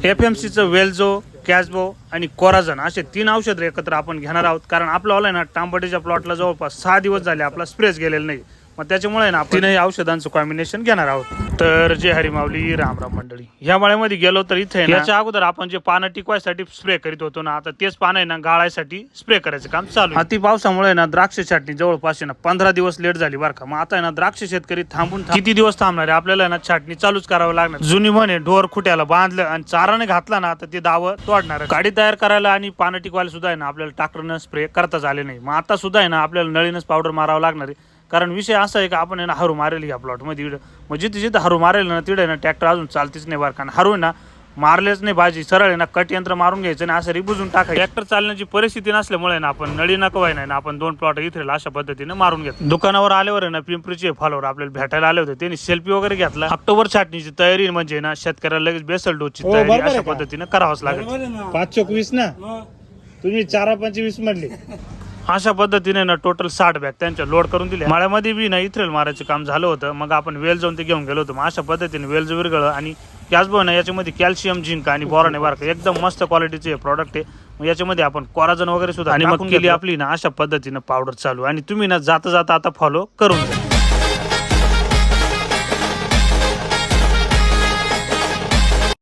FMCचं वेल्झो, कॅसबो आणि कोराझन असे 3 औषध एकत्र आपण घेणार आहोत. कारण आपल्याला ना टांबटेच्या प्लॉटला जवळपास 6 दिवस झाले आपला स्प्रेच गेलेला नाही. मग त्याच्यामुळे ना आपण 3 औषधांचं कॉम्बिनेशन घेणार आहोत. तर जे हरिमावली राम मंडळी, ह्या मळ्यामध्ये गेलो तर इथे याच्या अगोदर आपण जे पानं टिकवायसाठी स्प्रे करीत होतो ना, आता तेच पानं आहे ना गाळायसाठी स्प्रे करायचं काम चालू आहे. अति पावसामुळे ना द्राक्ष छाटणी जवळपास ना 15 दिवस लेट झाली बरं का. मग आता आहे ना द्राक्ष शेतकरी थांबून किती दिवस थांबणार आहे, आपल्याला ना छाटणी चालूच करावं लागणार. जुनी म्हणे ढोर खुट्याला बांधलं आणि चाराने घातला ना तर ते दावं तोडणार. गाडी तयार करायला आणि पानं टिकवायला सुद्धा आहे ना आपल्याला ट्रॅक्टरनं स्प्रे करताच आले नाही. मग आता सुद्धा आहे ना आपल्याला नळीनच पावडर मारावं लागणार आहे. कारण विषय असा आहे का आपण आहे ना हरू मारेल या प्लॉटमध्ये. मग जिथे जिथे हरू मारेल ना तिथे ना ट्रॅक्टर अजून चालतीच नाही बरं. कारण हरू ना मारलेच नाही भाजी, सरळ आहे ना कट यंत्र मारून घ्यायचं आणि असं रिबुजून टाकायचं. ट्रॅक्टर चालण्याची परिस्थिती नसल्यामुळे ना आपण नळी नको व्हाय ना आपण 2 प्लॉट इथे अशा पद्धतीने मारून घेतो. दुकानावर आल्यावर आहे ना पिंपरीचे फॉलोवर आपल्याला भेटायला आले होते, त्यांनी सेल्फी वगैरे घेतला. ऑक्टोबर छाटणीची तयारी म्हणजे ना शेतकऱ्याला लगेच बेसल डोसची तयारी अशा पद्धतीने करावंच लागेल. 5 चोक 20 ना, तुम्ही 4-5 20 म्हणले. अशा पद्धतीने ना टोटल 60 बॅग त्यांच्या लोड करून दिले. माळ्यामध्ये बी ना इथरेल मारायचं काम झालं होतं. मग आपण वेल जाऊन ते घेऊन गेलो होतो. मग अशा पद्धतीने वेल विरगळ आणि कॅसबो ना याच्यामध्ये कॅल्शियम, झिंक आणि बोरॉन आहे. एकदम मस्त क्वालिटीचे प्रॉडक्ट आहे. मग याच्यामध्ये आपण कोराजन वगैरे सुद्धा आणि मग केली आपली ना अशा पद्धतीने पावडर चालू. आणि तुम्ही ना जाता जाता आता फॉलो करून घ्या.